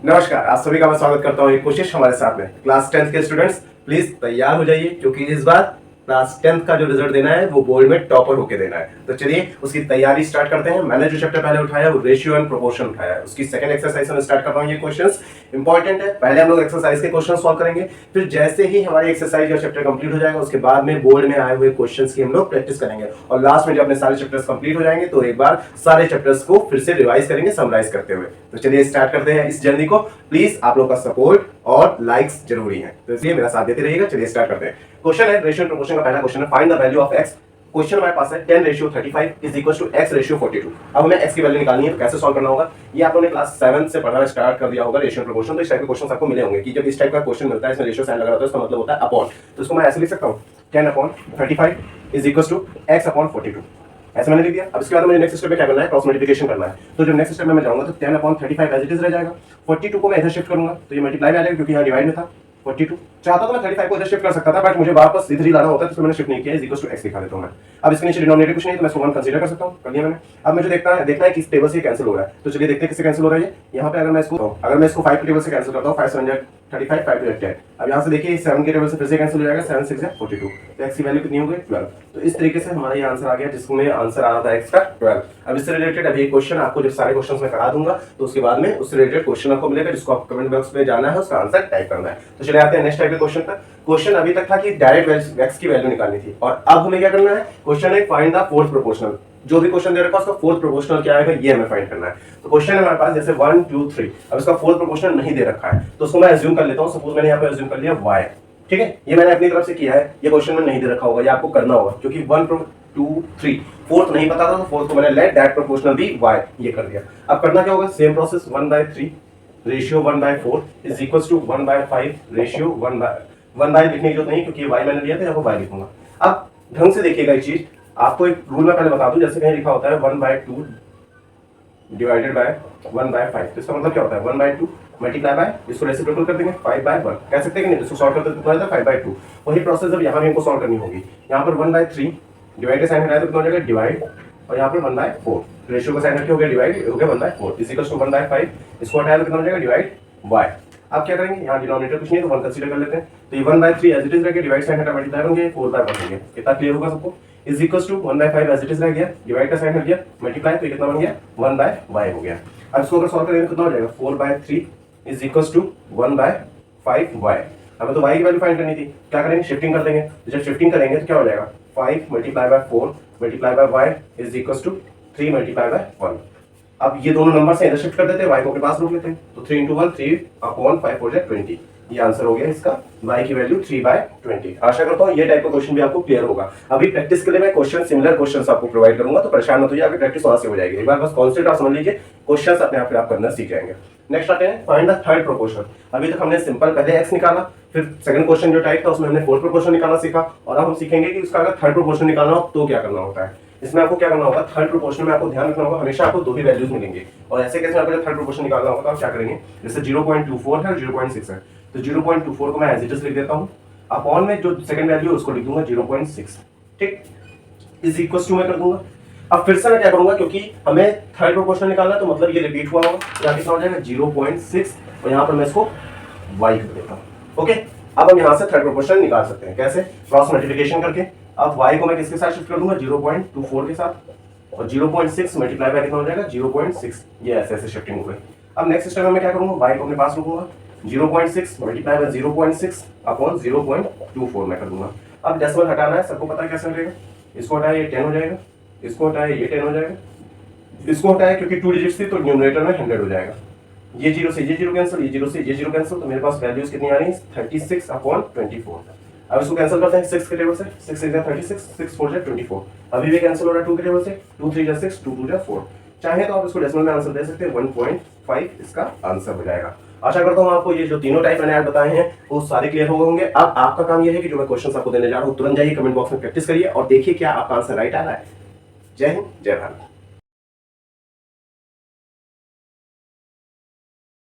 नमस्कार, आप सभी का मैं स्वागत करता हूँ एक कोशिश हमारे साथ में क्लास 10th के स्टूडेंट्स प्लीज तैयार हो जाइए क्योंकि इस बार क्लास 10th का जो रिजल्ट देना है वो बोर्ड में टॉपर होके देना है। तो चलिए उसकी तैयारी स्टार्ट करते हैं। मैंने जो चैप्टर पहले उठाया वो रेशियो एंड प्रोपोर्शन उठाया है, उसकी सेकंड एक्सरसाइज में स्टार्ट करता हूँ। ये क्वेश्चंस इंपॉर्टेंट है, पहले हम लोग एक्सरसाइज के क्वेश्चन सॉल्व करेंगे, फिर जैसे ही हमारी एक्सरसाइज का चैप्टर कंप्लीट हो जाएगा उसके बाद में बोर्ड में आए हुए क्वेश्चंस की हम लोग प्रैक्टिस करेंगे और लास्ट में जब अपने सारे चैप्टर्स कंप्लीट हो जाएंगे तो एक बार सारे चैप्टर्स को फिर से रिवाइज करेंगे समराइज करते हुए। तो चलिए स्टार्ट करते हैं इस जर्नी को। प्लीज आप लोग का सपोर्ट और लाइक्स जरूरी है, तो इसलिए मेरा साथ देते रहिएगा। चलिए स्टार्ट करते हैं। क्वेश्चन है रेशियो एंड प्रोपोर्शन का पहला क्वेश्चन है, find the value of x। Question हमारे पास है 10:35 is equal to x ratio 42। अब हमें x की वैल्यू निकालनी है, तो कैसे सॉल्व करना होगा? ये आप लोगों ने क्लास 7 से पढ़ना स्टार्ट कर दिया होगा रेशियो एंड प्रोपोर्शन। तो इस टाइप के क्वेश्चंस आपको मिले होंगे कि जब इस टाइप का क्वेश्चन मिलता है इसमें रेशियो साइन लगा रहता है, इसका मतलब होता है अपॉन। तो इसको मैं ऐसे लिख सकता हूं 10/35 इज इक्वल टू x/42। ऐसे मैंने लिख दिया। अब इसके बाद मुझे नेक्स्ट स्टेप में क्या करना है? क्रॉस मल्टीप्लिकेशन करना है। तो जब नेक्स्ट स्टेप में मैं जाऊंगा तो 10/35 एज इट इज रह जाएगा। 42 को मैं इधर शिफ्ट करूंगा तो ये मल्टीप्लाई में आ जाएगा क्योंकि यहाँ डिवाइड में था 42। चाहता तो मैं 35 को इधर शिफ्ट कर सकता था बट मुझे वापस इधर ही लाना होता है, तो मैंने शिफ्ट नहीं किया। इज इक्वल टू x लिखा देता हूं मैं। अब इसके नीचे डिनोमिनेटर कुछ नहीं है तो मैं इसको 1 कंसीडर कर सकता हूं। कर लिया मैंने। अब मुझे देखना है कि इस टेबल से कैंसिल हो रहा है, तो चलिए देखते हैं किससे कैंसिल हो रहा है। यहाँ पे अगर मैं इसको 5 के टेबल से कैंसिल करता हूँ 5 7 35 5 2 10। अब यहाँ से देखिए 7 के टेबल से फिर से कैंसिल हो जाएगा, 7 6 42। तो x की वैल्यू कितनी हो गई? 12। तो इस तरीके से हमारा ये आंसर आ गया जिसमें आंसर आ रहा था x का 12। अब इससे रिलेटेड अभी एक क्वेश्चन आपको जब सारे क्वेश्चंस मैं करा दूंगा तो उसके बाद में उससे रिलेटेड क्वेश्चन आपको मिलेगा जिसको आप कमेंट बॉक्स में जाना है, उसका आंसर टाइप करना है। तो चलिए आते हैं नेक्स्ट टाइप के क्वेश्चन पर। क्वेश्चन अभी तक था कि डायरेक्ट x की वैल्यू निकालनी थी और अब हमें क्या करना है? क्वेश्चन है फाइंड द फोर्थ प्रोपोर्शनल। जो भी क्वेश्चन दे रखा है उसका फोर्थ प्रोपोर्शनल क्या आएगा ये हमें फाइंड करना है। तो क्वेश्चन है हमारे पास जैसे 1 2 3। अब इसका फोर्थ प्रोपोर्शनल नहीं दे रखा है तो उसको मैं अज्यूम कर लेता हूं। सपोज मैंने यहां पे अज्यूम कर लिया y, ठीक है। ये मैंने अपनी तरफ से किया है, ये क्वेश्चन में नहीं दे रखा होगा, ये आपको करना होगा क्योंकि 1 2 3 फोर्थ नहीं पता था तो फोर्थ को मैंने let that proportional be y ये कर दिया। अब करना क्या होगा? Same process 1/3 ratio 1/4 is equals to 1/5 ratio 1/1 लिखने की जरूरत नहीं क्योंकि y मैंने लिया था, यहाँ पर y लिखूंगा। अब ढंग से देखिएगा एक चीज, आपको एक रूल मैं पहले बता दूं। जैसे कहीं लिखा होता है 1/2 डिवाइडेड बाय 1/5, तो इसका मतलब क्या होता है? 1/2 मल्टीप्लाई बाय, इसको रेसिप्रोकल कर देंगे 5/1 कह सकते हैं कि नहीं? इसको सॉल्व करते तो कितना 5/2। वही प्रोसेस अब यहाँ भी हमको सॉल्व करनी होगी। यहाँ पर 1/3 डिवाइड का साइन हटाया तो कितना हो जाएगा? डिवाइड, और यहाँ पर 1/4 रेशियो का साइन हट के हो गया डिवाइड, हो गया 1/4 इज इक्वल टू 1/5। इसको हटाया तो कितना हो जाएगा? Divide y। अब क्या करेंगे? यहाँ डिनोमिनेटर कुछ नहीं है तो 1 कंसीडर कर लेते हैं। तो ये 1/3 एज इट इज रह गया, डिवाइड साइन हटा मल्टीप्लाई होंगे 4/1 हो गया। कितना क्लियर होगा सबको? Is equal to 1/5 as it is रह गया, डिवाइड का साइन हट गया, मल्टीप्लाई तो कितना बन गया? 1/y हो गया। अब इसको अगर सॉल्व करेंगे कितना हो जाएगा? 4/3 इज इक्वल टू 1/5y। हमें तो y की वैल्यू फाइंड करनी थी, क्या करेंगे? शिफ्टिंग कर देंगे। जब शिफ्टिंग करेंगे तो क्या हो जाएगा? 5 multiply by 4 multiply by y is equal to 3 multiply by 1। अब ये दोनों नंबर से इधर शिफ्ट कर देते हैं, y को अपने पास रोक लेते हैं। तो 3 × 1 3/5 हो जाए 20। ये आंसर हो गया इसका, y की वैल्यू 3/20। आशा करता हूँ ये टाइप का क्वेश्चन भी आपको क्लियर होगा। अभी प्रैक्टिस के लिए मैं क्वेश्चन सिमिलर क्वेश्चंस आपको प्रोवाइड करूंगा, तो परेशान मत होइए, आपकी प्रैक्टिस वहां से हो जाएगी। एक बार बस कॉन्सेप्ट आप समझ लीजिए, क्वेश्चंस अपने आप आप करना सीख जाएंगे। नेक्स्ट आते हैं फाइंड द थर्ड प्रोपोर्शन। अभी तक हमने सिंपल पहले x निकाला, फिर सेकंड क्वेश्चन जो टाइप था उसमें हमने फोर्थ प्रोपोर्शन निकालना सीखा, और अब हम सीखेंगे कि उसका अगर थर्ड प्रोपोर्शन निकालना हो तो क्या करना होता है। इसमें आपको क्या करना होगा? थर्ड प्रोपोर्शन में आपको ध्यान रखना होगा हमेशा आपको दो ही वैल्यूज मिलेंगी, और ऐसे केस में आपको जब थर्ड प्रोपोर्शन निकालना होगा तो आप क्या करेंगे? जैसे 0.24 है और 0.6 है, तो 0.24 को मैं एज इट इज लिख देता हूं, अपॉन में जो सेकंड वैल्यू है उसको लिख दूंगा 0.6, ठीक, इज इक्वल टू मैं कर दूंगा। अब फिर से मैं क्या करूंगा, क्योंकि हमें थर्ड प्रोपोर्शन निकालना है तो मतलब ये रिपीट हुआ होगा, यहाँ कितना हो जाएगा? 0.6, और यहाँ पर मैं इसको y कर देता हूं। ओके, अब हम यहाँ से थर्ड प्रोपोर्शन निकाल सकते हैं। कैसे? क्रॉस मल्टीप्लिकेशन करके। अब y को मैं किसके साथ शिफ्ट कर दूंगा? 0.24 के साथ, और 0.6 मल्टीप्लाई बाय कितना हो जाएगा? 0.6। ये ऐसे ऐसे शिफ्टिंग हो गई। अब नेक्स्ट स्टेप में मैं क्या करूंगा? y को अपने पास रखूंगा, 0.6 मल्टीप्लाई बाय 0.6 अपॉन 0.24 मैं कर दूंगा। अब डेसिमल हटाना है, सबको पता है कैसे हटेगा? इसको हटाए ये 10 हो जाएगा, इसको हटाए ये 10 हो जाएगा, इसको हटाए क्योंकि 2 डिजिट्स थी तो न्यूमरेटर में 100 हो जाएगा। ये 0 से ये 0 कैंसिल, ये 0 से ये 0 कैंसिल, तो मेरे पास वैल्यूज कितनी आ रही है? 36/24। अब इसको कैंसिल करते हैं 6 के टेबल से, 6 6 36, 6 4 24। अभी भी कैंसिल हो रहा है 2 के टेबल से, 2 3 6, 2 2 4। चाहे तो आप इसको डेसिमल में आंसर दे सकते हैं, 1.5 इसका आंसर हो जाएगा। आशा करता हूं आपको ये जो तीनों टाइप मैंने आज बताए हैं वो सारे क्लियर हो होंगे। अब आपका काम ये है कि जो मैं क्वेश्चंस आपको देने जा रहा हूं तुरंत जाइए कमेंट बॉक्स में प्रैक्टिस करिए और देखिए क्या आपका आंसर राइट आ रहा है। जय हिंद, जय भारत।